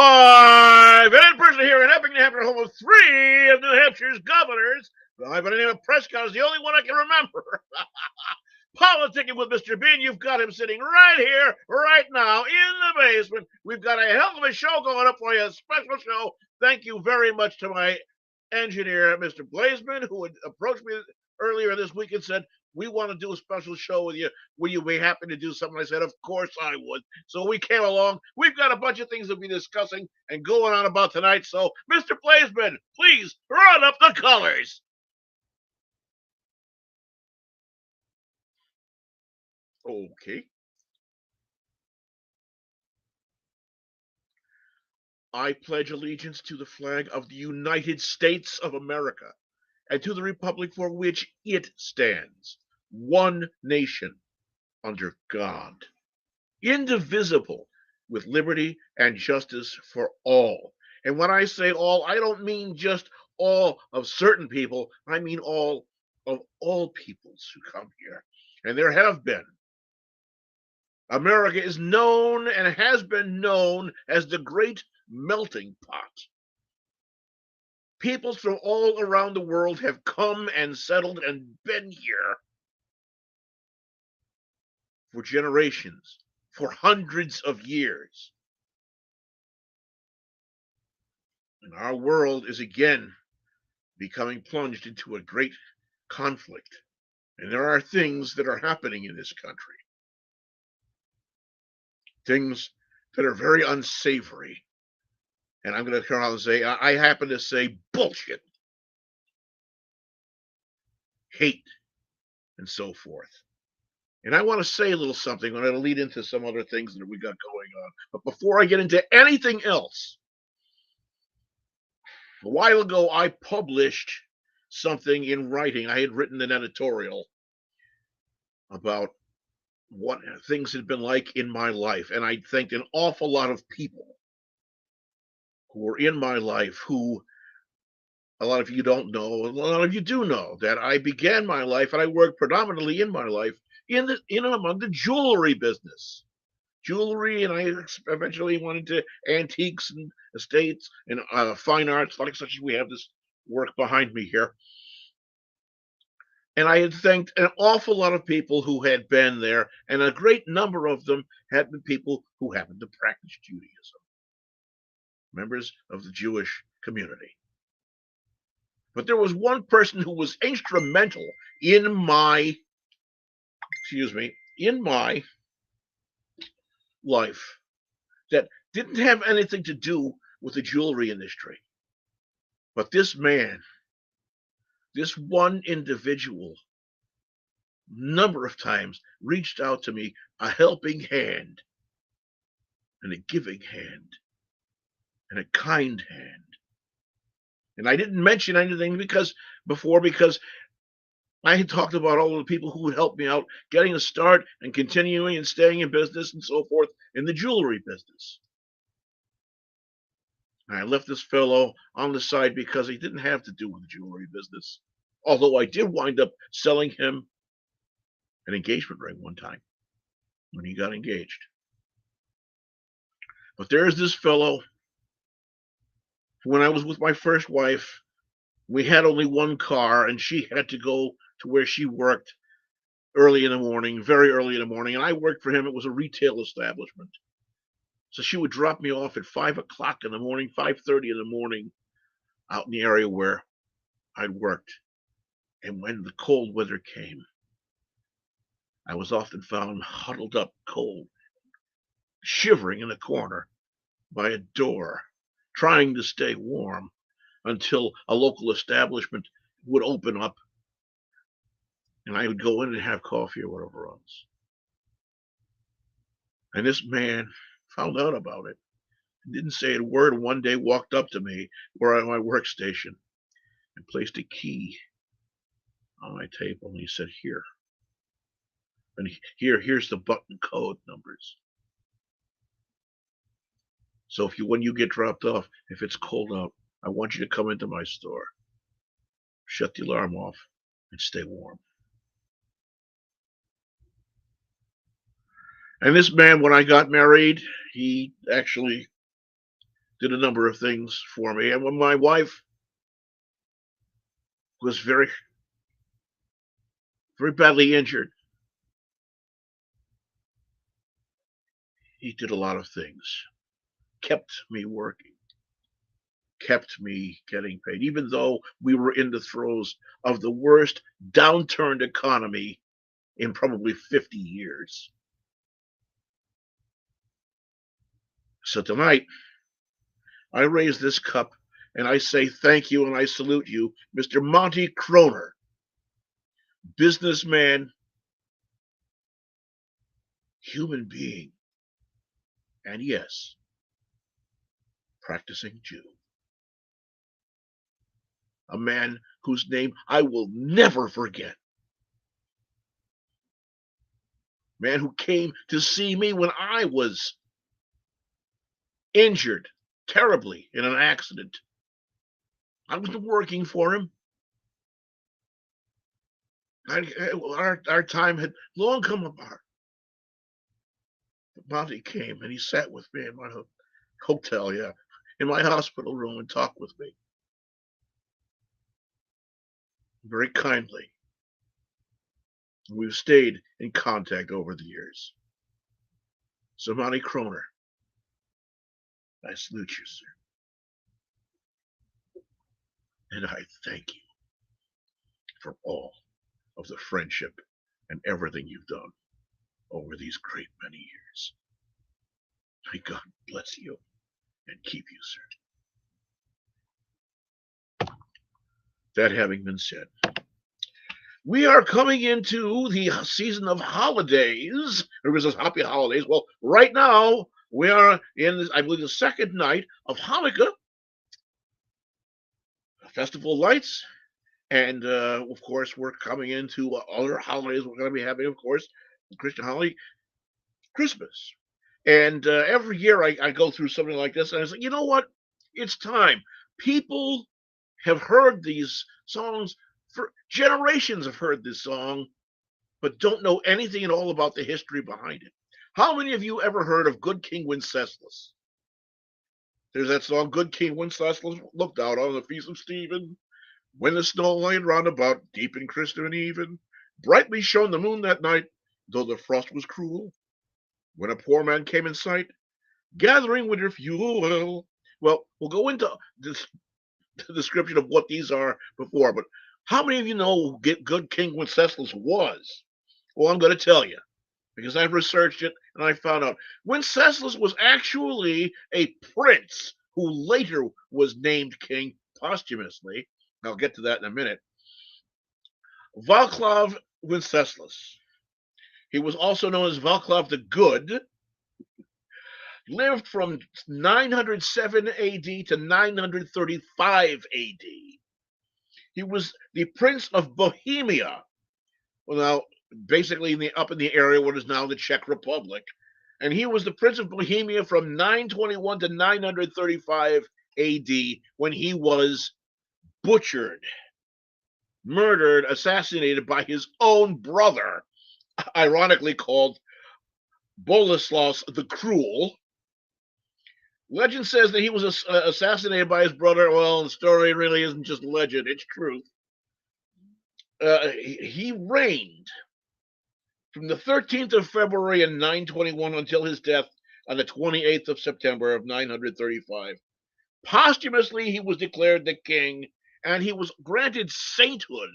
Live and in person here in Epping, New Hampshire, home of three of New Hampshire's governors. By the name of Prescott is the only one I can remember. Poli-Ticking with Mr. Bean. You've got him sitting right here, right now, in the basement. We've got a hell of a show going up for you, a special show. Thank you very much to my engineer, Mr. Blazeman, who had approached me earlier this week and said, we want to do a special show with you. Will you be happy to do something? I said, of course I would. So we came along. We've got a bunch of things to be discussing and going on about tonight. So, Mr. Blazeman, please run up the colors. Okay. I pledge allegiance to the flag of the United States of America and to the republic for which it stands, one nation, under God, indivisible, with liberty and justice for all. And when I say all, I don't mean just all of certain people. I mean all of all peoples who come here. And there have been. America is known and has been known as the great melting pot. Peoples from all around the world have come and settled and been here for generations, for hundreds of years. And our world is again becoming plunged into a great conflict. And there are things that are happening in this country, things that are very unsavory. And I'm going to turn around and say, I happen to say bullshit, hate, and so forth. And I want to say a little something. I'm going to lead into some other things that we got going on. But before I get into anything else, a while ago I published something in writing. I had written an editorial about what things had been like in my life. And I thanked an awful lot of people who were in my life who a lot of you don't know, a lot of you do know that I began my life and I worked predominantly in my life in and among the jewelry business. Jewelry, and I eventually went into antiques and estates and fine arts, like such as we have this work behind me here. And I had thanked an awful lot of people who had been there, and a great number of them had been people who happened to practice Judaism, members of the Jewish community. But there was one person who was instrumental in my life that didn't have anything to do with the jewelry industry. But this man, this one individual, number of times reached out to me, a helping hand and a giving hand and a kind hand. And I didn't mention anything because I had talked about all of the people who would help me out getting a start and continuing and staying in business and so forth in the jewelry business. And I left this fellow on the side because he didn't have to do with the jewelry business. Although I did wind up selling him an engagement ring one time when he got engaged. But there's this fellow. When I was with my first wife, we had only one car, and she had to go to where she worked early in the morning, very early in the morning, and I worked for him. It was a retail establishment. So she would drop me off at 5 o'clock in the morning, 5:30 in the morning, out in the area where I'd worked. And when the cold weather came, I was often found huddled up cold, shivering in a corner by a door, trying to stay warm until a local establishment would open up and I would go in and have coffee or whatever else. And this man found out about it, didn't say a word, and one day walked up to me where at my workstation and placed a key on my table, and he said, here. And here's the button code numbers. So when you get dropped off, if it's cold out, I want you to come into my store, shut the alarm off, and stay warm. And this man, when I got married, he actually did a number of things for me. And when my wife was very, very badly injured, he did a lot of things, kept me working, kept me getting paid, even though we were in the throes of the worst downturned economy in probably 50 years. So tonight, I raise this cup and I say thank you and I salute you, Mr. Monty Kroner, businessman, human being, and yes, practicing Jew. A man whose name I will never forget. Man who came to see me when I was injured terribly in an accident. I was working for him. Our time had long come apart. But Monty came and he sat with me in my hotel, in my hospital room and talked with me very kindly. We've stayed in contact over the years. So, Monty Kroner, I salute you, sir. And I thank you for all of the friendship and everything you've done over these great many years. May God bless you and keep you, sir. That having been said, we are coming into the season of holidays. Everybody says happy holidays. Well, right now we are in, I believe, the second night of Hanukkah, Festival Lights, and of course we're coming into other holidays. We're going to be having, of course, the Christian holiday, Christmas. And every year I go through something like this, and I say, you know what? It's time. People have heard these songs for generations. Have heard this song, but don't know anything at all about the history behind it. How many of you ever heard of Good King Wenceslas? There's that song, Good King Wenceslas looked out on the feast of Stephen, when the snow lay round about, deep and crisp and even. Brightly shone the moon that night, though the frost was cruel. When a poor man came in sight, gathering winter fuel. Well, we'll go into this description of what these are before, but how many of you know who Good King Wenceslas was? Well, I'm going to tell you because I've researched it and I found out Wenceslas was actually a prince who later was named king posthumously. I'll get to that in a minute. Václav Wenceslas. He was also known as Václav the Good. Lived from 907 AD to 935 AD. He was the Prince of Bohemia. Well, now, basically up in the area what is now the Czech Republic. And he was the Prince of Bohemia from 921 to 935 AD when he was butchered, murdered, assassinated by his own brother, ironically called Boleslaus the Cruel. Legend says that he was assassinated by his brother. Well, the story really isn't just legend, it's truth. He reigned from the 13th of February in 921 until his death on the 28th of September of 935. Posthumously, he was declared the king, and he was granted sainthood,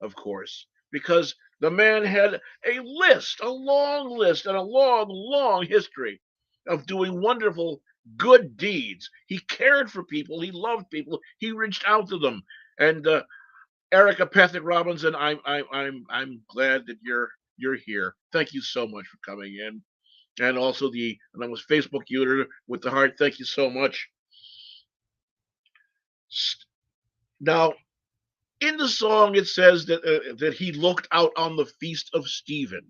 of course, because the man had a long list, and a long, long history of doing wonderful, good deeds. He cared for people. He loved people. He reached out to them. And Erica Pethick Robinson, I'm glad that you're here. Thank you so much for coming in. And also the anonymous Facebook user with the heart. Thank you so much. Now, in the song, it says that he looked out on the feast of Stephen.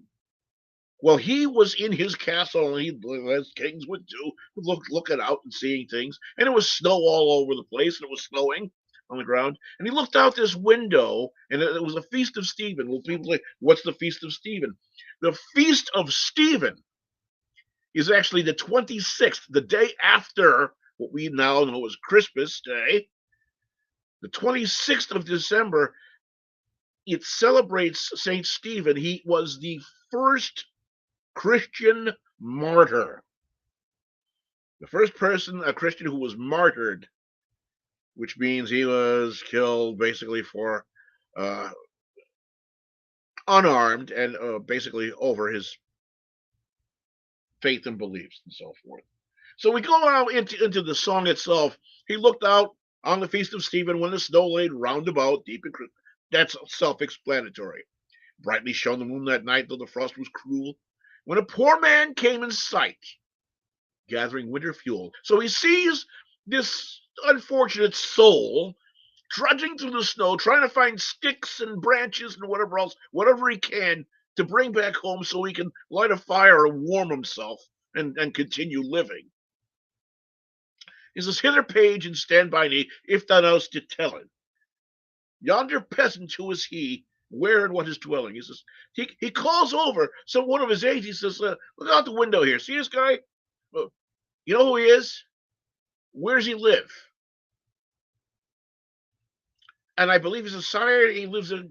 Well, he was in his castle, and as kings would do, looking out and seeing things. And it was snow all over the place, and it was snowing on the ground. And he looked out this window, and it was a feast of Stephen. Well, people say, what's the feast of Stephen? The feast of Stephen is actually the 26th, the day after what we now know as Christmas Day, the 26th of December, it celebrates St. Stephen. He was the first Christian martyr, the first person, a Christian who was martyred, which means he was killed basically for uh, unarmed and basically over his faith and beliefs and so forth. So we go out into the song itself. He looked out on the feast of Stephen when the snow laid round about deep and that's self-explanatory. Brightly shone the moon that night, though the frost was cruel. When a poor man came in sight, gathering winter fuel. So he sees this unfortunate soul trudging through the snow, trying to find sticks and branches and whatever else, whatever he can to bring back home so he can light a fire and warm himself and continue living. He says, hither page and stand by me, if thou knowst to tell it. Yonder peasant, who is he, where and what his dwelling? He says, he calls over some one of his aides. He says, look out the window here. See this guy? You know who he is? Where does he live? And I believe his sire, he lives a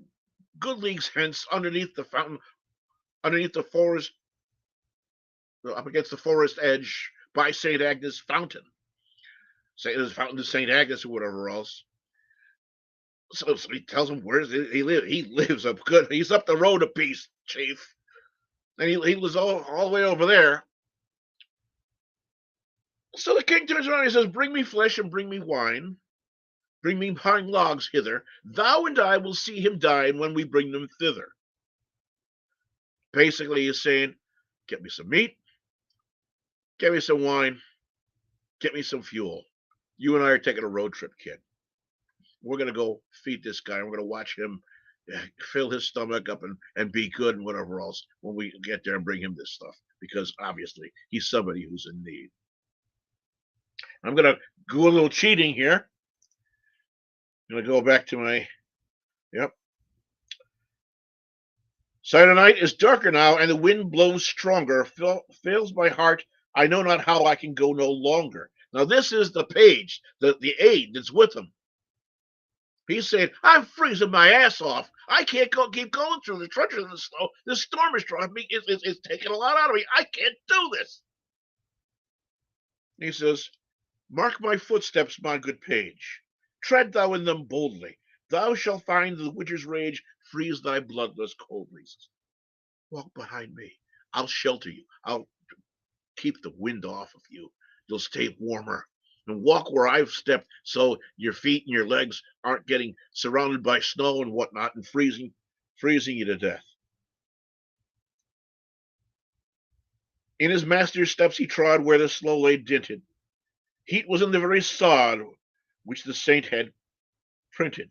good leagues hence underneath the fountain, underneath the forest, up against the forest edge by St. Agnes Fountain. St. Fountain to St. Agnes or whatever else. So he tells him where he lives. He lives up good. He's up the road a piece, chief. And he lives all the way over there. So the king turns around and he says, bring me flesh and bring me wine. Bring me pine logs hither. Thou and I will see him dine when we bring them thither. Basically, he's saying, get me some meat, get me some wine, get me some fuel. You and I are taking a road trip, kid. We're going to go feed this guy. We're going to watch him fill his stomach up and be good and whatever else when we get there and bring him this stuff. Because obviously, he's somebody who's in need. I'm going to do a little cheating here. I'm going to go back to my, yep. Sight of night is darker now, and the wind blows stronger. Fails my heart. I know not how I can go no longer. Now, this is the page, the aide that's with him. He's saying, I'm freezing my ass off. I can't keep going through the treachery of the snow. This storm is driving me. It's taking a lot out of me. I can't do this. He says, mark my footsteps, my good page. Tread thou in them boldly. Thou shalt find the winter's rage freeze thy bloodless coldly. Walk behind me. I'll shelter you. I'll keep the wind off of you. You'll stay warmer. And walk where I've stepped so your feet and your legs aren't getting surrounded by snow and whatnot and freezing you to death. In his master's steps he trod where the snow lay dinted. Heat was in the very sod which the saint had printed.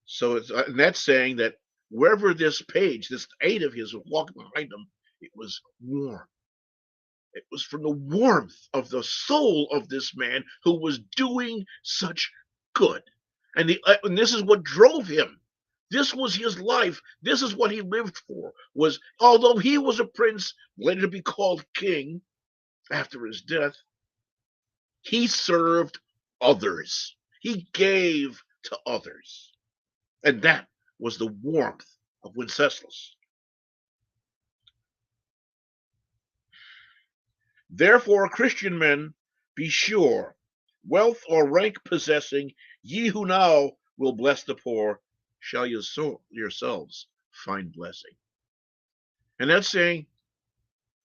So and that's saying that wherever this page, this aide of his was walking behind him, it was warm. It was from the warmth of the soul of this man who was doing such good. And this is what drove him. This was his life. This is what he lived for. Was although he was a prince, later to be called king after his death, he served others. He gave to others. And that was the warmth of Wenceslas. Therefore, Christian men, be sure, wealth or rank possessing, ye who now will bless the poor, shall yourselves find blessing. And that's saying,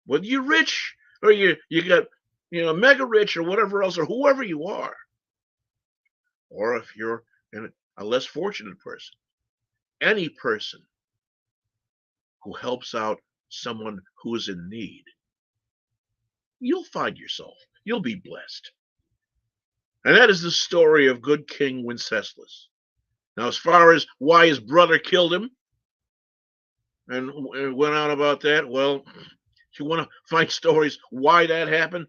whether you're rich or you got mega rich or whatever else, or whoever you are, or if you're a less fortunate person, any person who helps out someone who is in need, you'll find yourself. You'll be blessed. And that is the story of good King Wenceslas. Now, as far as why his brother killed him and went on about that, well, if you want to find stories why that happened,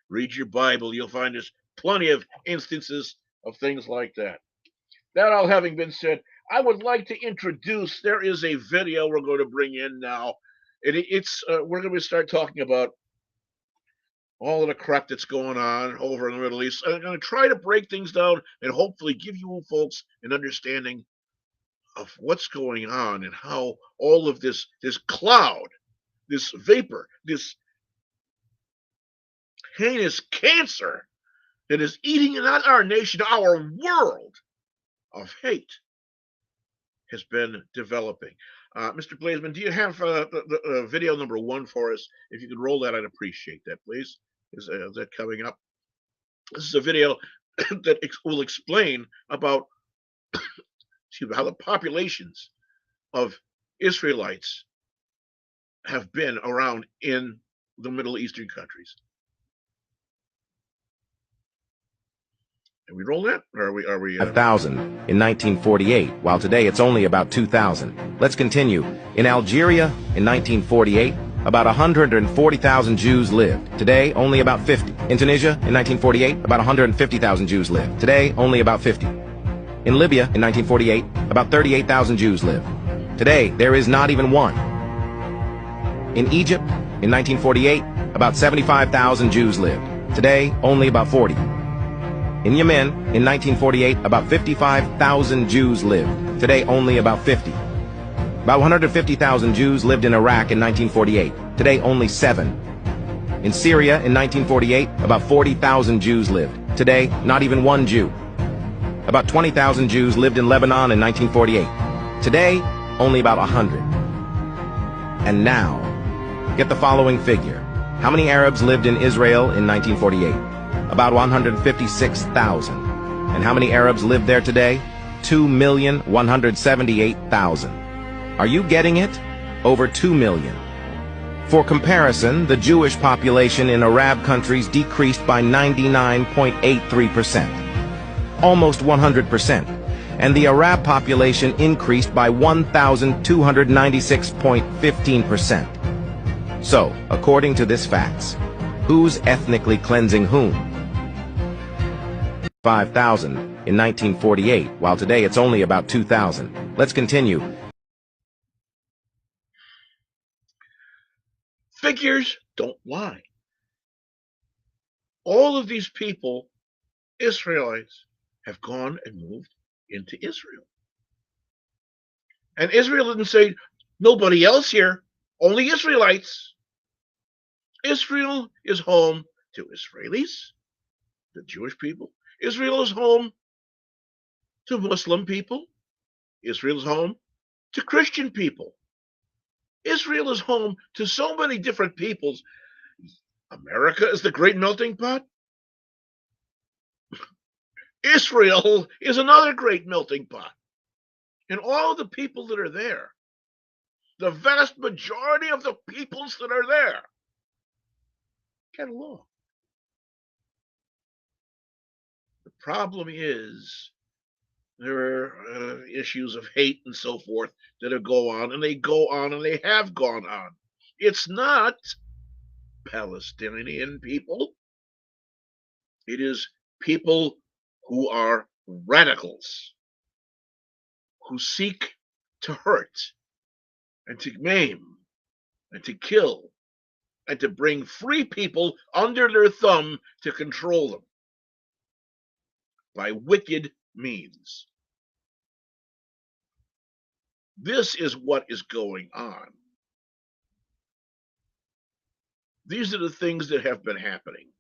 read your Bible. You'll find there's plenty of instances of things like that. That all having been said, I would like to introduce, there is a video we're going to bring in now. We're going to start talking about all of the crap that's going on over in the Middle East. I'm going to try to break things down and hopefully give you folks an understanding of what's going on and how all of this cloud, this vapor, this heinous cancer that is eating not our nation, our world of hate has been developing. Mr. Blazeman, do you have the video number 1 for us? If you could roll that, I'd appreciate that, please. Is that coming up? This is a video that will explain about how the populations of Israelites have been around in the Middle Eastern countries. Are we roll that? Or are we 5,000 in 1948, while today it's only about 2,000. Let's continue. In Algeria in 1948, about 140,000 Jews lived. Today, only about 50. In Tunisia in 1948, about 150,000 Jews lived. Today, only about 50. In Libya in 1948, about 38,000 Jews lived. Today, there is not even one. In Egypt in 1948, about 75,000 Jews lived. Today, only about 40. In Yemen, in 1948, about 55,000 Jews lived. Today, only about 50. About 150,000 Jews lived in Iraq in 1948. Today, only 7. In Syria, in 1948, about 40,000 Jews lived. Today, not even one Jew. About 20,000 Jews lived in Lebanon in 1948. Today, only about 100. And now, get the following figure. How many Arabs lived in Israel in 1948? About 156,000. And how many Arabs live there today? 2,178,000. Are you getting it? Over 2 million. For comparison, the Jewish population in Arab countries decreased by 99.83%, almost 100%, and the Arab population increased by 1,296.15%. So, according to this facts, who's ethnically cleansing whom? 5,000 in 1948, while today it's only about 2,000. Let's continue. Figures don't lie. All of these people, Israelites, have gone and moved into Israel. And Israel didn't say, nobody else here, only Israelites. Israel is home to Israelis, the Jewish people. Israel is home to Muslim people. Israel is home to Christian people. Israel is home to so many different peoples. America is the great melting pot. Israel is another great melting pot. And all the people that are there, the vast majority of the peoples that are there, get along. The problem is there are issues of hate and so forth that go on, and they go on, and they have gone on. It's not Palestinian people. It is people who are radicals, who seek to hurt and to maim and to kill and to bring free people under their thumb to control them by wicked means. This is what is going on. These are the things that have been happening.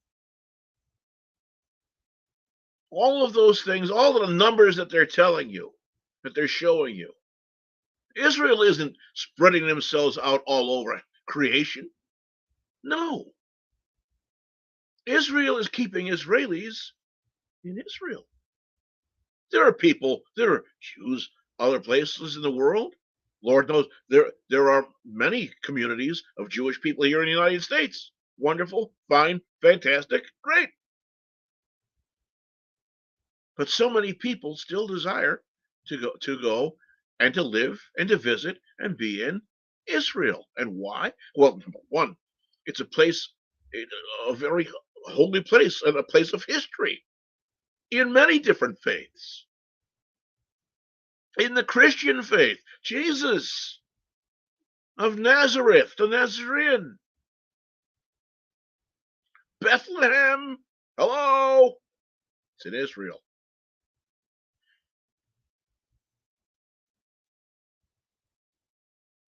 All of those things, all of the numbers that they're telling you, that they're showing you. Israel isn't spreading themselves out all over creation. No. Israel is keeping Israelis in Israel. There are people, there are Jews other places in the world. Lord knows there are many communities of Jewish people here in the United States. Wonderful, fine, fantastic, great. But so many people still desire to go and to live and to visit and be in Israel. And why? Well, number one, it's a place, a very holy place, and a place of history in many different faiths. In the Christian faith, Jesus of Nazareth, the Nazarene, Bethlehem. Hello. It's in Israel.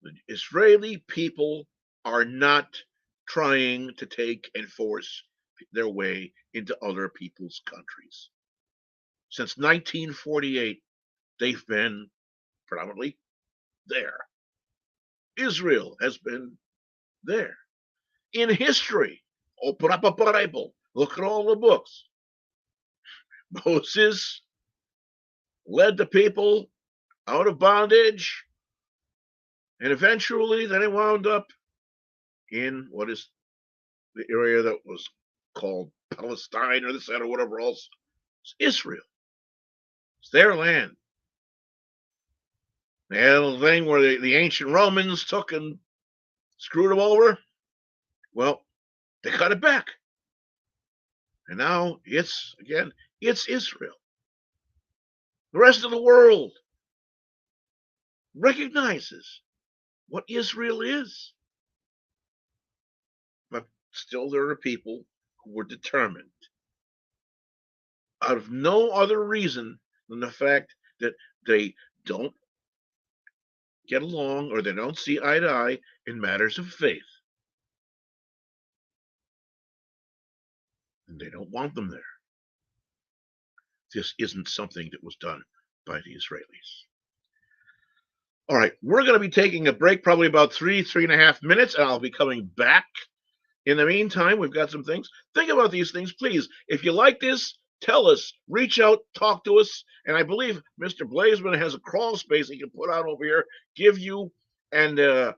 The Israeli people are not trying to take and force their way into other people's countries. Since 1948, they've been predominantly there. Israel has been there. In history, open up a Bible, look at all the books. Moses led the people out of bondage, and eventually then it wound up in what is the area that was called Palestine or this, that, or whatever else. It's Israel. It's their land. They had a thing where the ancient Romans took and screwed them over. Well, they cut it back. And now it's Israel. The rest of the world recognizes what Israel is. But still there are people who were determined, out of no other reason than the fact that they don't get along or they don't see eye to eye in matters of faith. And they don't want them there. This isn't something that was done by the Israelis. All right, we're going to be taking a break, probably about 3.5 minutes, and I'll be coming back. In the meantime, we've got some things. Think about these things, please. If you like this, tell us, reach out, talk to us. And I believe Mr. Blazeman has a crawl space he can put out over here, give you an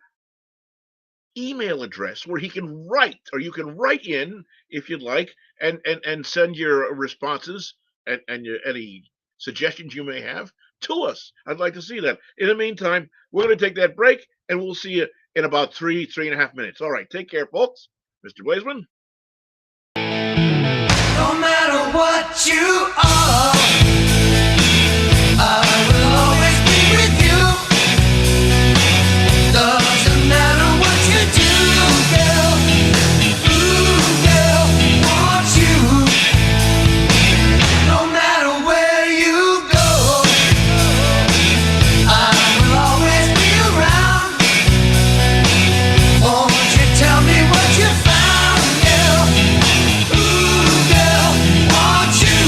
email address where he can write, or you can write in if you'd like, and send your responses and any suggestions you may have to us. I'd like to see that. In the meantime, we're going to take that break, and we'll see you in about 3.5 minutes. All right, take care, folks. Mr. Blazeman. No matter what you are, I will always be with you. Doesn't matter what you do, girl. Ooh, girl, want you. No matter where you go, I will always be around. Won't you tell me what you found, girl? Ooh, girl, want you.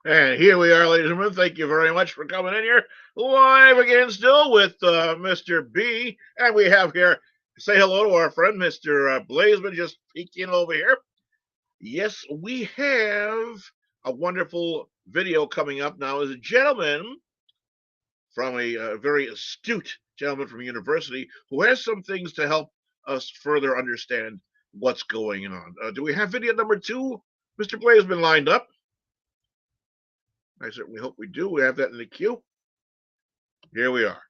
And here we are, ladies and gentlemen. Thank you very much for coming in here live again, still with Mr. B. And we have here, say hello to our friend, Mr. Blazeman, just peeking over here. Yes, we have a wonderful video coming up now. As a gentleman from a very astute gentleman from a university who has some things to help us further understand what's going on. Do we have video number 2? Mr. Blazeman lined up. I certainly hope we do. We have that in the queue. Here we are.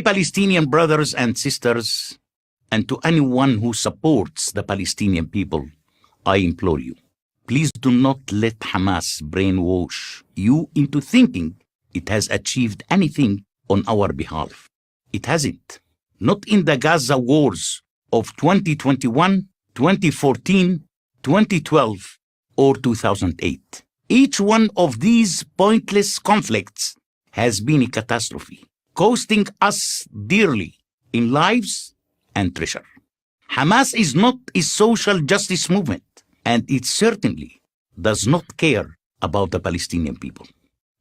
Palestinian brothers and sisters, and to anyone who supports the Palestinian people, I implore you, please do not let Hamas brainwash you into thinking it has achieved anything on our behalf. It hasn't. Not in the Gaza wars of 2021, 2014, 2012, or 2008. Each one of these pointless conflicts has been a catastrophe, costing us dearly in lives and treasure. Hamas is not a social justice movement, and it certainly does not care about the Palestinian people.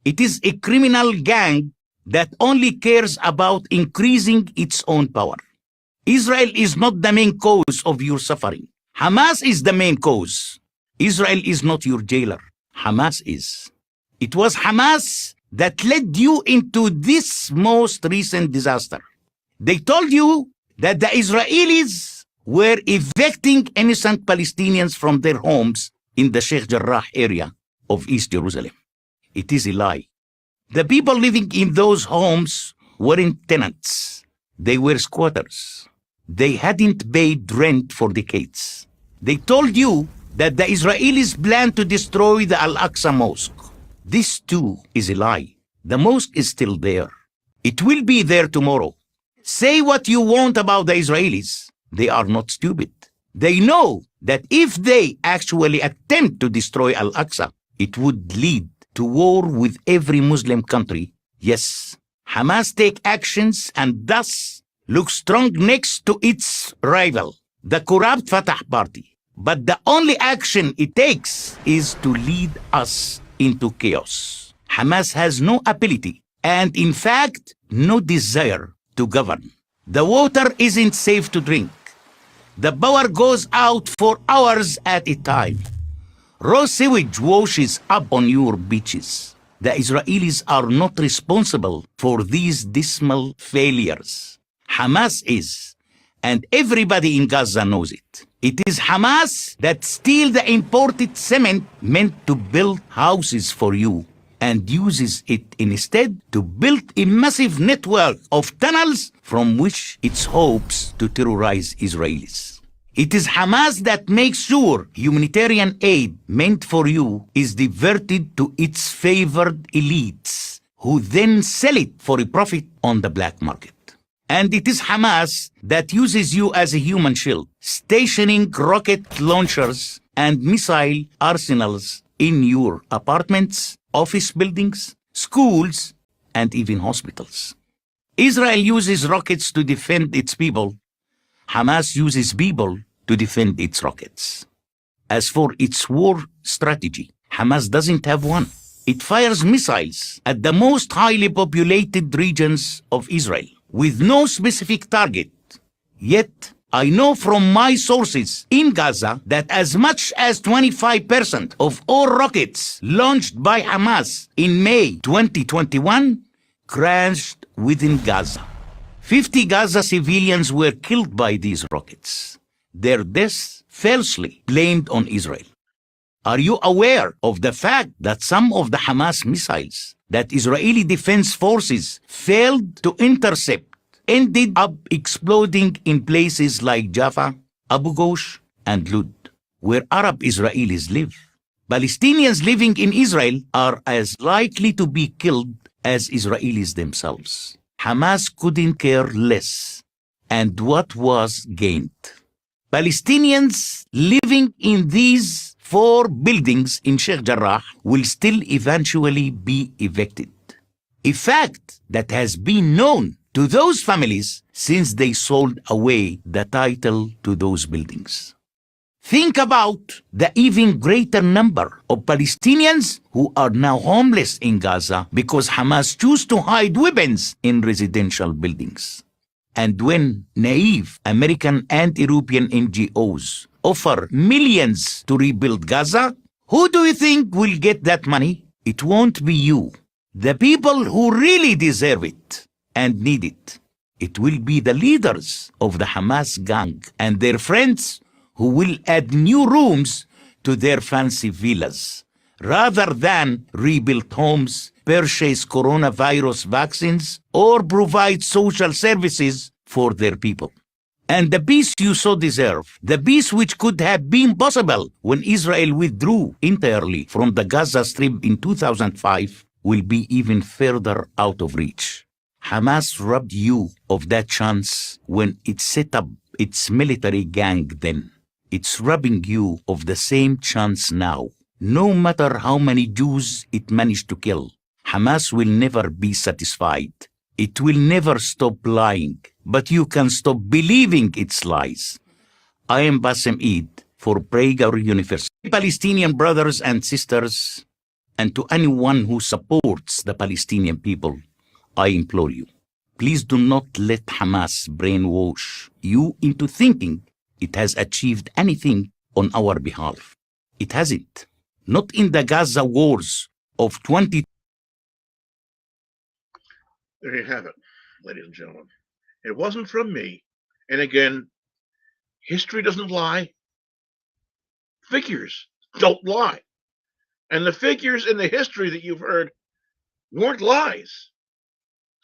It is a criminal gang that only cares about increasing its own power. Israel is not the main cause of your suffering. Hamas is the main cause. Israel is not your jailer. Hamas is. It was Hamas that led you into this most recent disaster. They told you that the Israelis were evicting innocent Palestinians from their homes in the Sheikh Jarrah area of East Jerusalem. It is a lie. The people living in those homes weren't tenants. They were squatters. They hadn't paid rent for decades. They told you that the Israelis plan to destroy the Al-Aqsa Mosque. This too is a lie. The mosque is still there. It will be there tomorrow. Say what you want about the Israelis. They are not stupid. They know that if they actually attempt to destroy Al-Aqsa, it would lead to war with every Muslim country. Yes, Hamas take actions and thus look strong next to its rival, the corrupt Fatah party. But the only action it takes is to lead us into chaos. Hamas has no ability and, in fact, no desire to govern. The water isn't safe to drink. The power goes out for hours at a time. Raw sewage washes up on your beaches. The Israelis are not responsible for these dismal failures. Hamas is, and everybody in Gaza knows it. It is Hamas that steals the imported cement meant to build houses for you and uses it instead to build a massive network of tunnels from which it hopes to terrorize Israelis. It is Hamas that makes sure humanitarian aid meant for you is diverted to its favored elites, who then sell it for a profit on the black market. And it is Hamas that uses you as a human shield, stationing rocket launchers and missile arsenals in your apartments, office buildings, schools, and even hospitals. Israel uses rockets to defend its people. Hamas uses people to defend its rockets. As for its war strategy, Hamas doesn't have one. It fires missiles at the most highly populated regions of Israel, with no specific target. Yet, I know from my sources in Gaza that as much as 25% of all rockets launched by Hamas in May 2021 crashed within Gaza. 50 Gaza civilians were killed by these rockets. Their deaths falsely blamed on Israel. Are you aware of the fact that some of the Hamas missiles that Israeli defense forces failed to intercept ended up exploding in places like Jaffa, Abu Ghosh, and Lud, where Arab Israelis live? Palestinians living in Israel are as likely to be killed as Israelis themselves. Hamas couldn't care less. And what was gained? Palestinians living in these 4 buildings in Sheikh Jarrah will still eventually be evicted. A fact that has been known to those families since they sold away the title to those buildings. Think about the even greater number of Palestinians who are now homeless in Gaza because Hamas choose to hide weapons in residential buildings. And when naive American and European NGOs offer millions to rebuild Gaza, who do you think will get that money? It won't be you. The people who really deserve it and need it. It will be the leaders of the Hamas gang and their friends who will add new rooms to their fancy villas, rather than rebuild homes, purchase coronavirus vaccines, or provide social services for their people. And the peace you so deserve, the peace which could have been possible when Israel withdrew entirely from the Gaza Strip in 2005, will be even further out of reach. Hamas robbed you of that chance when it set up its military gang then. It's robbing you of the same chance now. No matter how many Jews it managed to kill, Hamas will never be satisfied. It will never stop lying, but you can stop believing its lies. I am Bassem Eid for Prager University. Palestinian brothers and sisters, and to anyone who supports the Palestinian people, I implore you, please do not let Hamas brainwash you into thinking it has achieved anything on our behalf. It hasn't. Not in the Gaza wars of 20. There you have it, ladies and gentlemen. It wasn't from me. And again, history doesn't lie. Figures don't lie. And the figures in the history that you've heard weren't lies.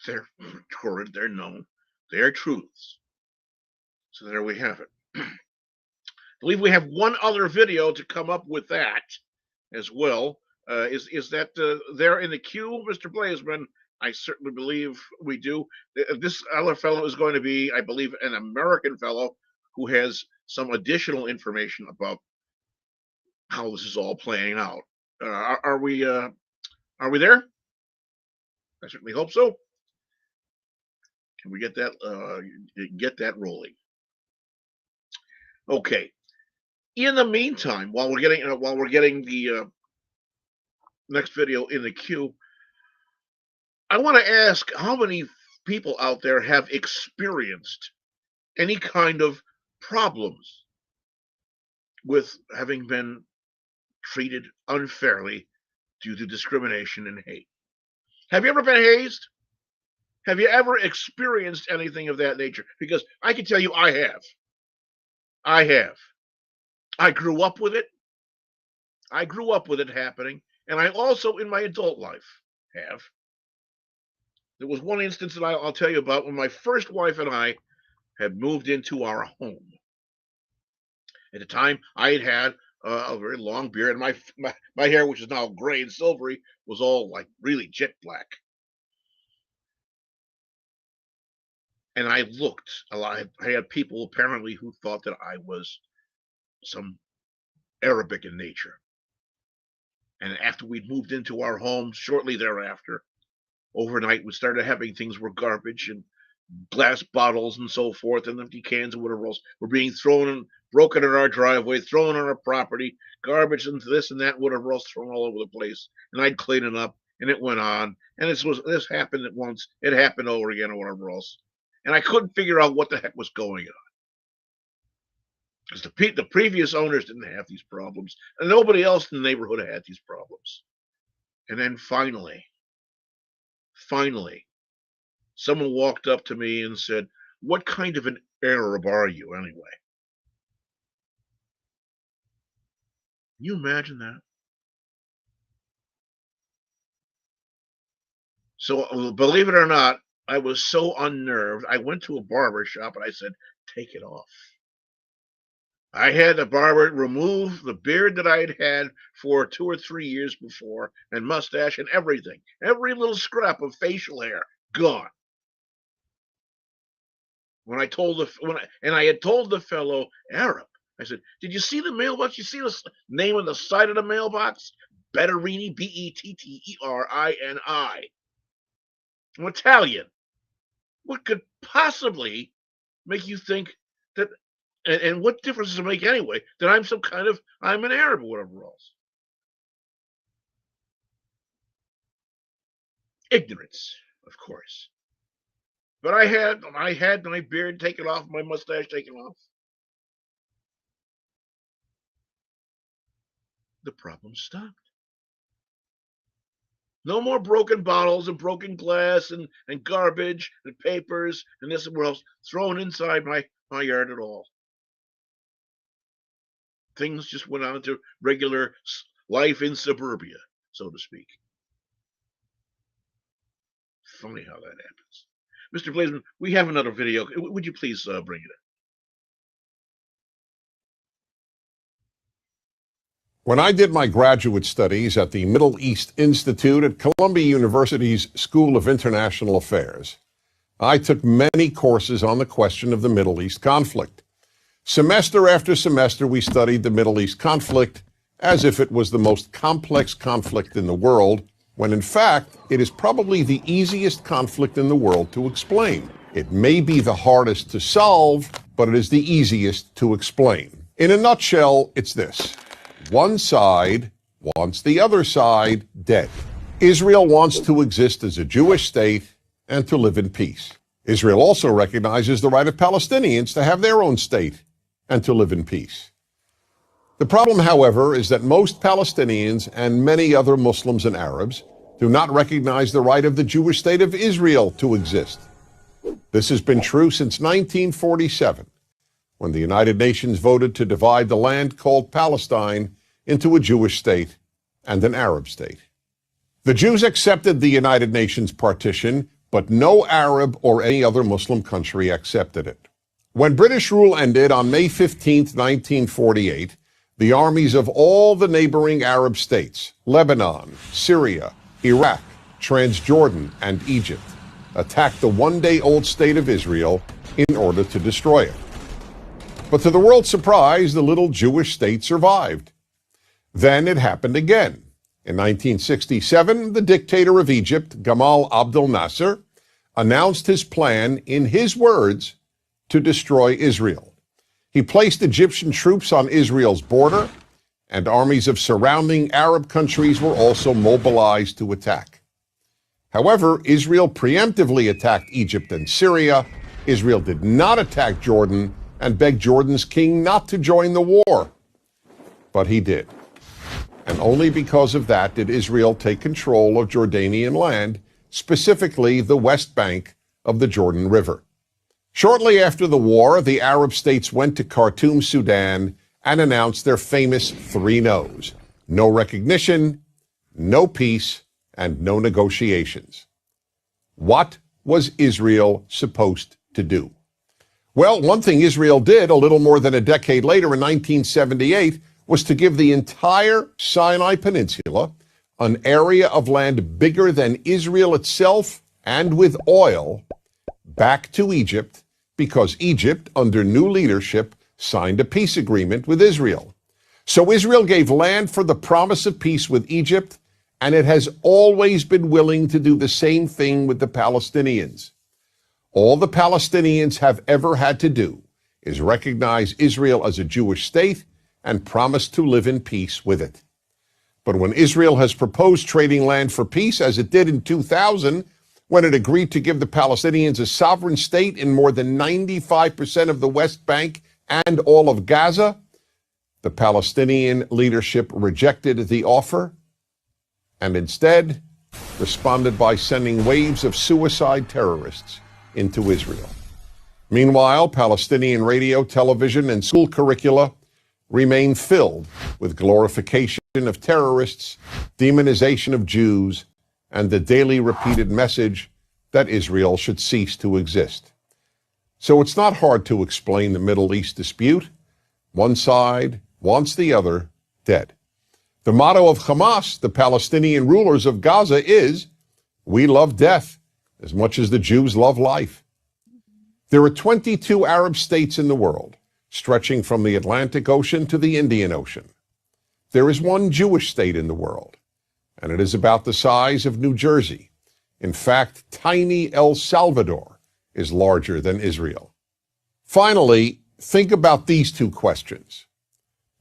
They're current, they're known, they're truths. So there we have it. I believe we have one other video to come up with that as well. Is that there in the queue, Mr. Blazeman? I certainly believe we do. This other fellow is going to be, I believe, an American fellow who has some additional information about how this is all playing out. Are we there? I certainly hope so. Can we get that rolling? Okay. In the meantime, while we're getting the next video in the queue, I want to ask how many people out there have experienced any kind of problems with having been treated unfairly due to discrimination and hate. Have you ever been hazed? Have you ever experienced anything of that nature? Because I can tell you I have. I have. I grew up with it. I grew up with it happening. And I also, in my adult life, have. There was one instance that I'll tell you about when my first wife and I had moved into our home. At the time, I had had a very long beard, and my hair, which is now gray and silvery, was all like really jet black. And I looked a lot. I had people apparently who thought that I was some Arabic in nature. And after we'd moved into our home, shortly thereafter, overnight, we started having things were garbage and glass bottles and so forth, and empty cans and whatever else were being thrown and broken in our driveway, thrown on our property, garbage and this and that, whatever else thrown all over the place. And I'd clean it up, and it went on. And this happened at once. It happened over again, or whatever else. And I couldn't figure out what the heck was going on. Because the previous owners didn't have these problems, and nobody else in the neighborhood had these problems. And then finally, someone walked up to me and said, "What kind of an Arab are you anyway?" Can you imagine that? So, believe it or not, I was so unnerved. I went to a barber shop and I said, "Take it off." I had the barber remove the beard that I had had for 2 or 3 years before, and mustache and everything. Every little scrap of facial hair gone. When I told I had told the fellow Arab, I said, "Did you see the mailbox? You see the name on the side of the mailbox? Betterini, Betterini. I'm Italian. What could possibly make you think that And what difference does it make anyway that I'm an Arab or whatever else? Ignorance, of course. But I had my beard taken off, my mustache taken off. The problem stopped. No more broken bottles and broken glass and garbage and papers and this and what else thrown inside my yard at all. Things just went on to regular life in suburbia, so to speak. Funny how that happens. Mr. Blazeman, we have another video. Would you please bring it in? When I did my graduate studies at the Middle East Institute at Columbia University's School of International Affairs, I took many courses on the question of the Middle East conflict. Semester after semester, we studied the Middle East conflict as if it was the most complex conflict in the world, when in fact, it is probably the easiest conflict in the world to explain. It may be the hardest to solve, but it is the easiest to explain. In a nutshell, it's this. One side wants the other side dead. Israel wants to exist as a Jewish state and to live in peace. Israel also recognizes the right of Palestinians to have their own state and to live in peace. The problem, however, is that most Palestinians and many other Muslims and Arabs do not recognize the right of the Jewish state of Israel to exist. This has been true since 1947, when the United Nations voted to divide the land called Palestine into a Jewish state and an Arab state. The Jews accepted the United Nations partition, but no Arab or any other Muslim country accepted it. When British rule ended on May 15, 1948, the armies of all the neighboring Arab states, Lebanon, Syria, Iraq, Transjordan, and Egypt, attacked the one-day-old state of Israel in order to destroy it. But to the world's surprise, the little Jewish state survived. Then it happened again. In 1967, the dictator of Egypt, Gamal Abdel Nasser, announced his plan, in his words, to destroy Israel. He placed Egyptian troops on Israel's border, and armies of surrounding Arab countries were also mobilized to attack. However, Israel preemptively attacked Egypt and Syria. Israel did not attack Jordan and begged Jordan's king not to join the war. But he did. And only because of that did Israel take control of Jordanian land, specifically the West Bank of the Jordan River. Shortly after the war, the Arab states went to Khartoum, Sudan, and announced their famous three no's: no recognition, no peace, and no negotiations. What was Israel supposed to do? Well, one thing Israel did a little more than a decade later in 1978 was to give the entire Sinai Peninsula, an area of land bigger than Israel itself and with oil, back to Egypt, because Egypt, under new leadership, signed a peace agreement with Israel. So Israel gave land for the promise of peace with Egypt, and it has always been willing to do the same thing with the Palestinians. All the Palestinians have ever had to do is recognize Israel as a Jewish state and promise to live in peace with it. But when Israel has proposed trading land for peace, as it did in 2000, when it agreed to give the Palestinians a sovereign state in more than 95% of the West Bank and all of Gaza, the Palestinian leadership rejected the offer and instead responded by sending waves of suicide terrorists into Israel. Meanwhile, Palestinian radio, television, and school curricula remain filled with glorification of terrorists, demonization of Jews, and the daily repeated message that Israel should cease to exist. So it's not hard to explain the Middle East dispute. One side wants the other dead. The motto of Hamas, the Palestinian rulers of Gaza, is, "We love death as much as the Jews love life." There are 22 Arab states in the world, stretching from the Atlantic Ocean to the Indian Ocean. There is one Jewish state in the world, and it is about the size of New Jersey. In fact, tiny El Salvador is larger than Israel. Finally, Think about these two questions.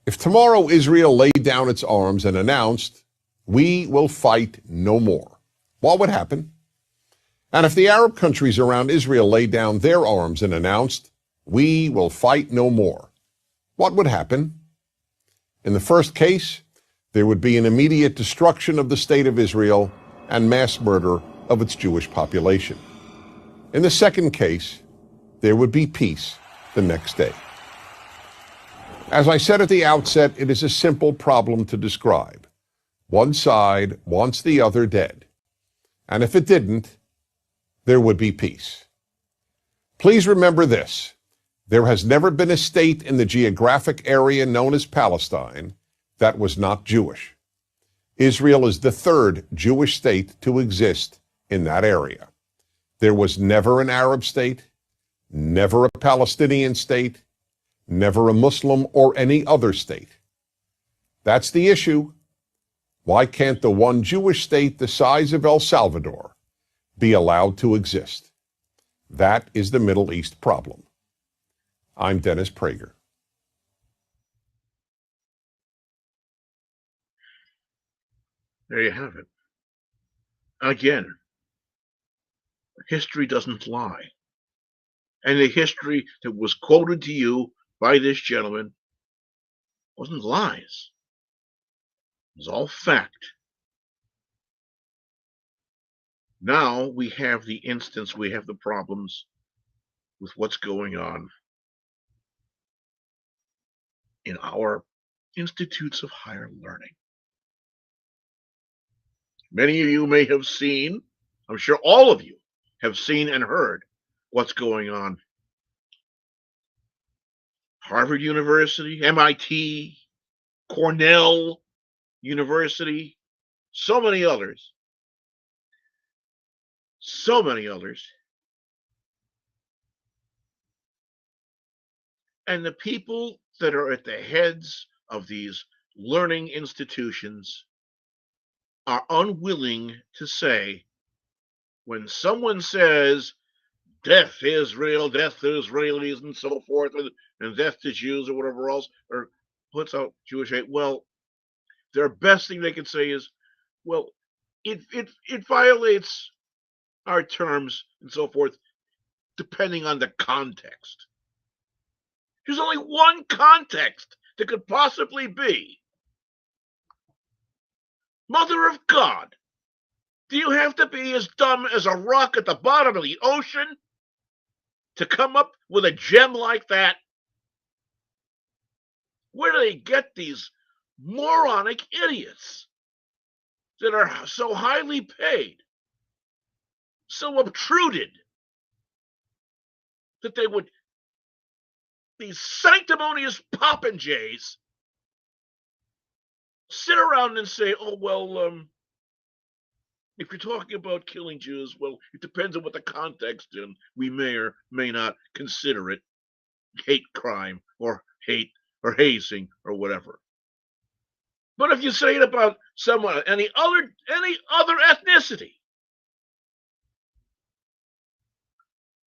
If tomorrow Israel laid down its arms and announced, "We will fight no more," what would happen? And if the Arab countries around Israel laid down their arms and announced, "We will fight no more," what would happen? In the first case, there would be an immediate destruction of the state of Israel and mass murder of its Jewish population. In the second case, there would be peace the next day. As I said at the outset, it is a simple problem to describe. One side wants the other dead. And if it didn't, there would be peace. Please remember this. There has never been a state in the geographic area known as Palestine that was not Jewish. Israel is the third Jewish state to exist in that area. There was never an Arab state, never a Palestinian state, never a Muslim or any other state. That's the issue. Why can't the one Jewish state the size of El Salvador be allowed to exist? That is the Middle East problem. I'm Dennis Prager. There you have it. Again, history doesn't lie. And the history that was quoted to you by this gentleman wasn't lies. It was all fact. Now we have the instance, we have the problems with what's going on in our institutes of higher learning. Many of you may have seen, I'm sure all of you have seen and heard what's going on. Harvard University, MIT, Cornell University, so many others. So many others. And the people that are at the heads of these learning institutions are unwilling to say, when someone says, death to Israel, death to Israelis, and so forth, and death to Jews or whatever else, or puts out Jewish hate, well, their best thing they can say is, well, it violates our terms and so forth, depending on the context. There's only one context that could possibly be. Mother of God, do you have to be as dumb as a rock at the bottom of the ocean to come up with a gem like that? Where do they get these moronic idiots that are so highly paid, so obtruded, that they would, these sanctimonious popinjays, sit around and say, oh, well, if you're talking about killing Jews, well, it depends on what the context is. We may or may not consider it hate crime or hate or hazing or whatever. But if you say it about someone, any other ethnicity,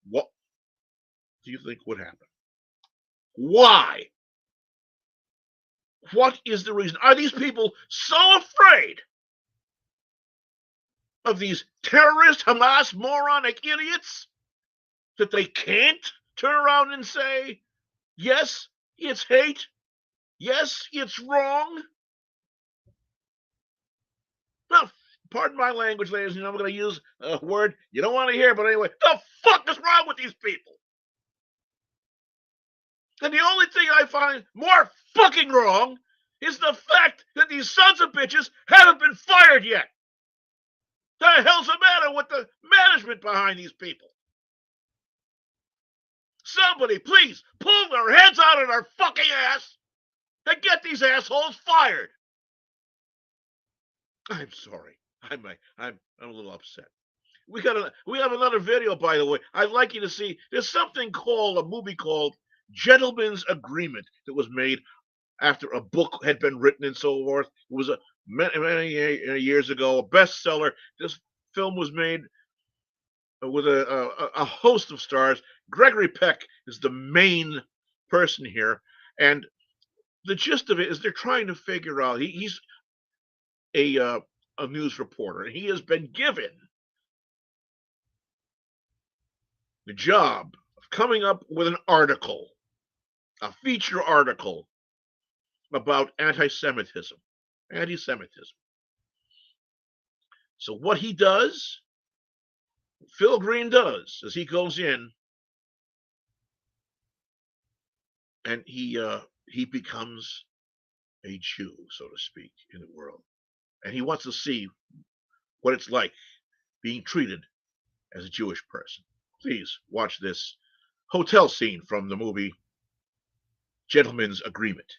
what do you think would happen? Why? What is the reason? Are these people so afraid of these terrorist Hamas moronic idiots that they can't turn around and say, yes, it's hate, yes, it's wrong? Well, pardon my language, ladies and gentlemen, I'm going to use a word you don't want to hear, but anyway, the fuck is wrong with these people? And the only thing I find more fucking wrong is the fact that these sons of bitches haven't been fired yet. The hell's the matter with the management behind these people? Somebody, please, pull their heads out of their fucking ass and get these assholes fired. I'm sorry. I'm a little upset. We have another video, by the way. I'd like you to see. There's something called a movie called Gentleman's Agreement that was made after a book had been written and so forth. It was many years ago, a bestseller. This film was made with a host of stars. Gregory Peck is the main person here, and the gist of it is they're trying to figure out. He's a news reporter, and he has been given the job of coming up with an article, a feature article about anti-Semitism. Anti-Semitism. So what he does, Phil Green does, is he goes in and he becomes a Jew, so to speak, in the world, and he wants to see what it's like being treated as a Jewish person. Please watch this hotel scene from the movie Gentleman's Agreement.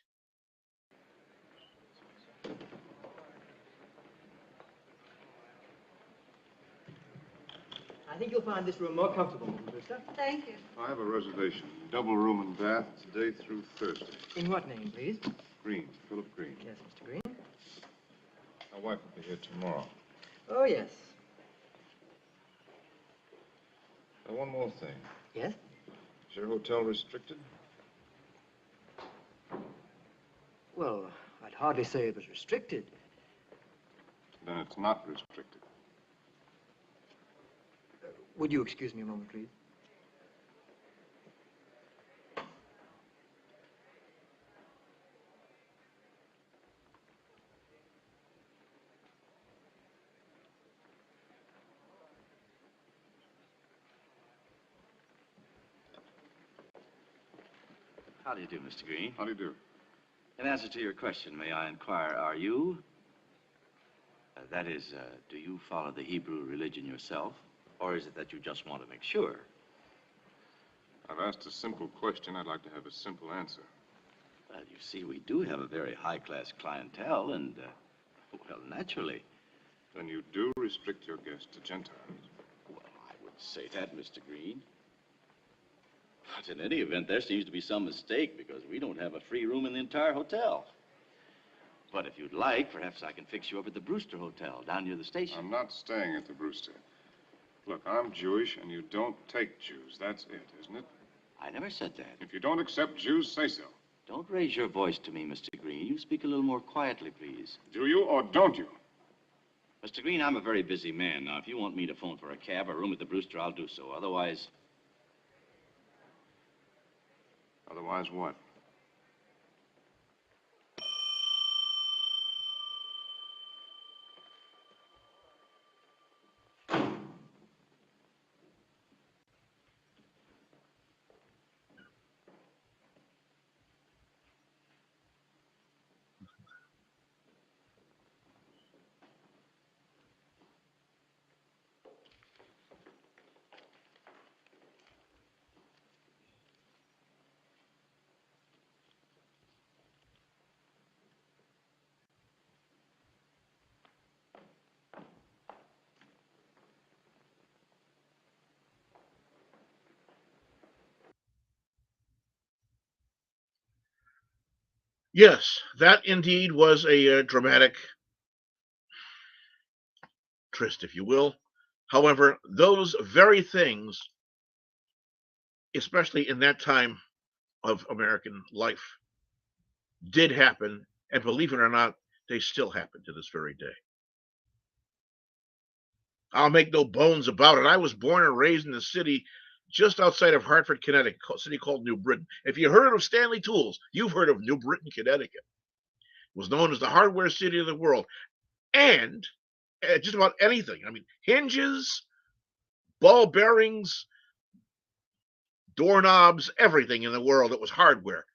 I think you'll find this room more comfortable, Mrs. Brewster. Thank you. I have a reservation. Double room and bath today through Thursday. In what name, please? Green, Philip Green. Yes, Mr. Green. My wife will be here tomorrow. Oh, yes. One more thing. Yes? Is your hotel restricted? Well, I'd hardly say it was restricted. Then it's not restricted. Would you excuse me a moment, please? How do you do, Mr. Green? How do you do? In answer to your question, may I inquire, are you, that is, do you follow the Hebrew religion yourself? Or is it that you just want to make sure? I've asked a simple question. I'd like to have a simple answer. Well, you see, we do have a very high-class clientele, and, well, naturally. Then you do restrict your guests to Gentiles. Well, I wouldn't say that, Mr. Green. But in any event, there seems to be some mistake, because we don't have a free room in the entire hotel. But if you'd like, perhaps I can fix you up at the Brewster Hotel down near the station. I'm not staying at the Brewster. Look, I'm Jewish, and you don't take Jews. That's it, isn't it? I never said that. If you don't accept Jews, say so. Don't raise your voice to me, Mr. Green. You speak a little more quietly, please. Do you or don't you? Mr. Green, I'm a very busy man. Now, if you want me to phone for a cab or room at the Brewster, I'll do so. Otherwise... Otherwise what? Yes, that indeed was a dramatic tryst, if you will. However, those very things, especially in that time of American life, did happen, and believe it or not, they still happen to this very day. I'll make no bones about it. I was born and raised in a city just outside of Hartford, Connecticut, a city called New Britain. If you heard of Stanley Tools, you've heard of New Britain, Connecticut. It was known as the hardware city of the world. And just about anything. I mean, hinges, ball bearings, doorknobs, everything in the world that was hardware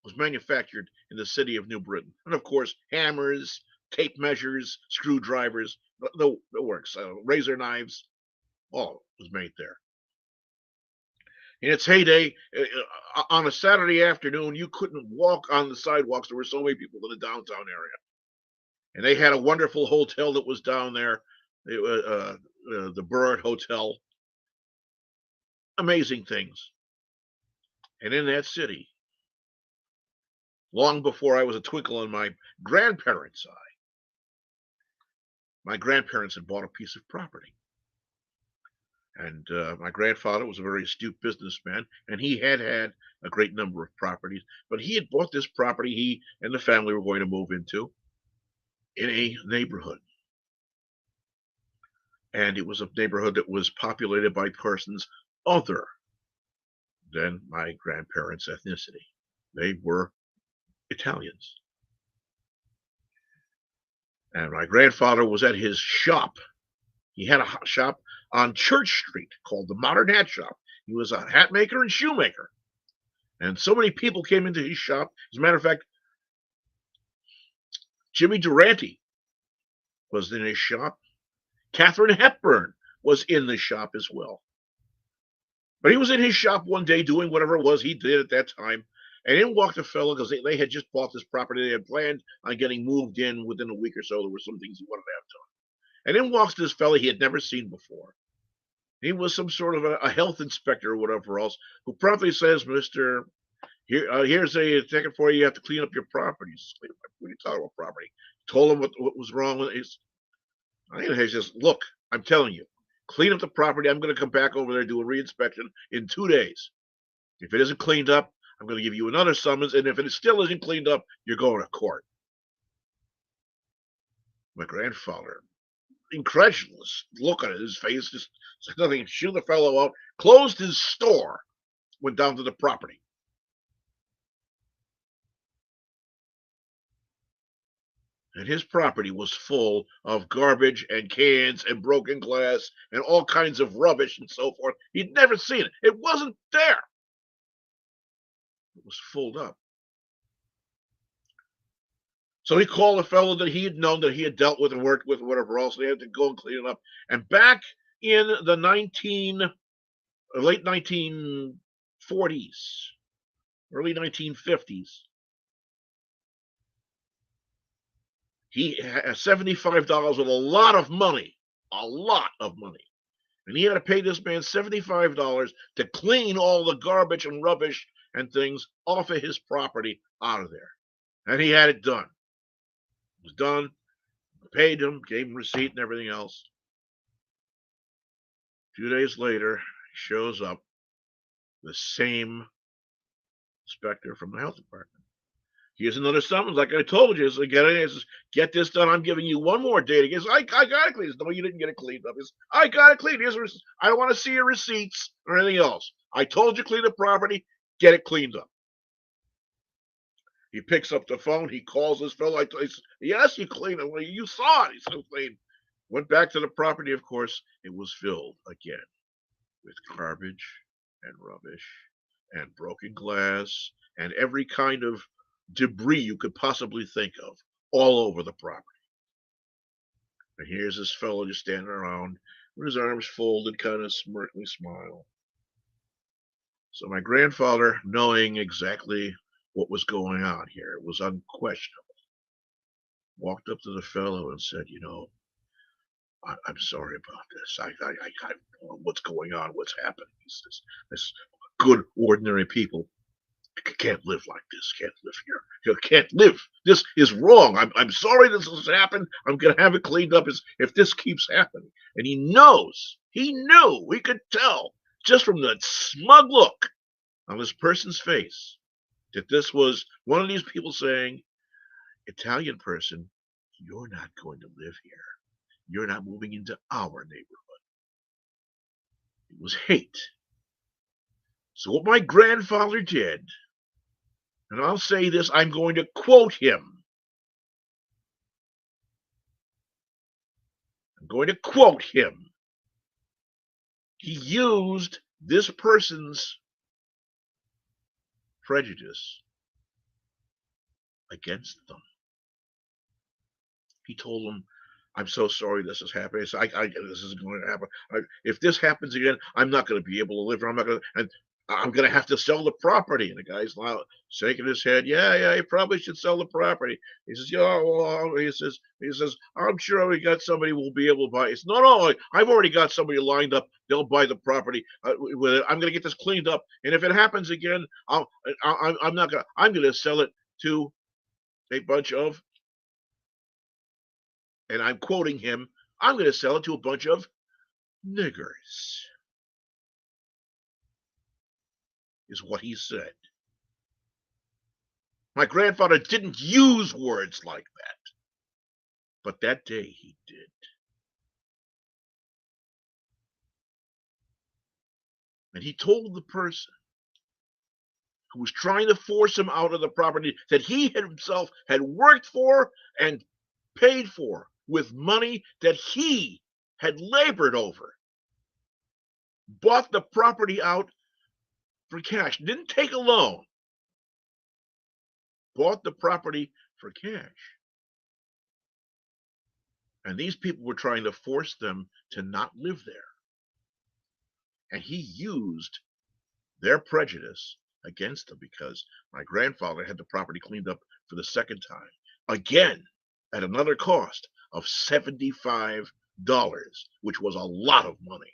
was manufactured in the city of New Britain. And of course, hammers, tape measures, screwdrivers, the works, razor knives, all was made there. In its heyday, on a Saturday afternoon, you couldn't walk on the sidewalks. There were so many people in the downtown area. And they had a wonderful hotel that was down there, the Burrard Hotel. Amazing things. And in that city, long before I was a twinkle in my grandparents' eye, my grandparents had bought a piece of property. And my grandfather was a very astute businessman, and he had a great number of properties. But he had bought this property he and the family were going to move into in a neighborhood. And it was a neighborhood that was populated by persons other than my grandparents' ethnicity. They were Italians. And my grandfather was at his shop. He had a shop on Church Street called the Modern Hat Shop. He was a hat maker and shoemaker. And so many people came into his shop. As a matter of fact, Jimmy Durante was in his shop. Katharine Hepburn was in the shop as well. But he was in his shop one day doing whatever it was he did at that time. And in walked a fellow because they had just bought this property. They had planned on getting moved in within a week or so. There were some things he wanted to have done. And in walks this fellow he had never seen before. He was some sort of a health inspector or whatever else, who promptly says, "Mister, here's a ticket for you. You have to clean up your property." He says, "What are you talking about property?" Told him what was wrong with it. He says, "Look, I'm telling you, clean up the property. I'm going to come back over there and do a reinspection in 2 days. If it isn't cleaned up, I'm going to give you another summons. And if it still isn't cleaned up, you're going to court." My grandfather, incredulous look on his face, just said nothing, shoo the fellow out, closed his store, went down to the property. And his property was full of garbage and cans and broken glass and all kinds of rubbish and so forth. He'd never seen it. It wasn't there. It was filled up. So he called a fellow that he had known, that he had dealt with and worked with, whatever else. They had to go and clean it up. And back in the late 1940s, early 1950s, he had $75 with a lot of money, and he had to pay this man $75 to clean all the garbage and rubbish and things off of his property out of there. And he had it done. It was done. Paid him, gave him receipt and everything else. A few days later, he shows up, the same inspector from the health department. Here's another summons, like I told you. So get this done. I'm giving you one more day. He goes, I got to clean this. No, you didn't get it cleaned up. I got to clean it. I don't want to see your receipts or anything else. I told you clean the property. Get it cleaned up. He picks up the phone. He calls this fellow. He says, yes, you cleaned it. Well, you saw it. He said, clean. Went back to the property. Of course, it was filled again with garbage and rubbish and broken glass and every kind of debris you could possibly think of all over the property. And here's this fellow just standing around with his arms folded, kind of smirkly smile. So my grandfather, knowing exactly what was going on here, it was unquestionable, walked up to the fellow and said, I'm sorry about this. I don't know what's going on, what's happening. He says, this good, ordinary people can't live like this. Can't live here. You can't live. This is wrong. I'm sorry this has happened. I'm going to have it cleaned up if this keeps happening. And he knew, we could tell just from the smug look on this person's face that this was one of these people saying, Italian person, you're not going to live here. You're not moving into our neighborhood. It was hate. So what my grandfather did, and I'll say this, I'm going to quote him. He used this person's prejudice against them. He told them, I'm so sorry this is happening. This is going to happen. If this happens again, I'm not going to be able to live here. I'm going to have to sell the property. And the guy's shaking his head. Yeah, you probably should sell the property. He says, yeah, well, he says, I'm sure we got somebody who will be able to buy it. He says, no, I've already got somebody lined up. They'll buy the property with it. I'm going to get this cleaned up. And if it happens again, I'm going to sell it to a bunch of, and I'm quoting him, I'm going to sell it to a bunch of niggers. is what he said. My grandfather didn't use words like that, but that day he did. And he told the person who was trying to force him out of the property that he himself had worked for and paid for with money that he had labored over. Bought the property out for cash. Didn't take a loan. Bought the property for cash. And these people were trying to force them to not live there. And he used their prejudice against them because my grandfather had the property cleaned up for the second time, again at another cost of $75, which was a lot of money.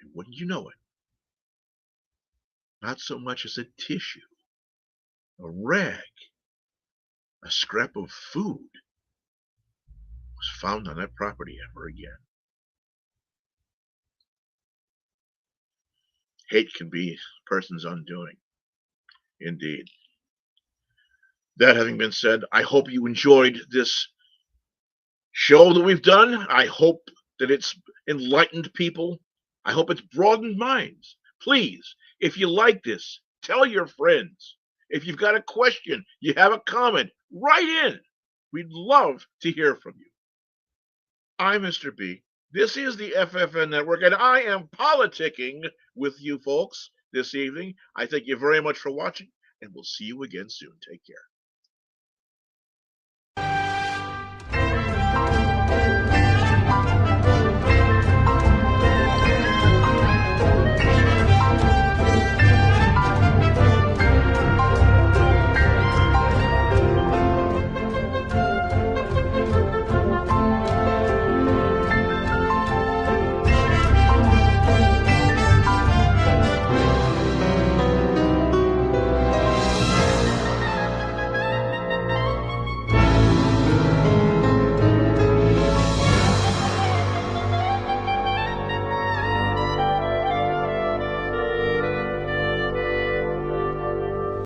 And wouldn't you know it, not so much as a tissue, a rag, a scrap of food was found on that property ever again. Hate can be a person's undoing. Indeed. That having been said, I hope you enjoyed this show that we've done. I hope that it's enlightened people. I hope it's broadened minds. Please, if you like this, tell your friends. If you've got a question, you have a comment, write in. We'd love to hear from you. I'm Mr. B. This is the FFN Network, and I am politicking with you folks this evening. I thank you very much for watching, and we'll see you again soon. Take care.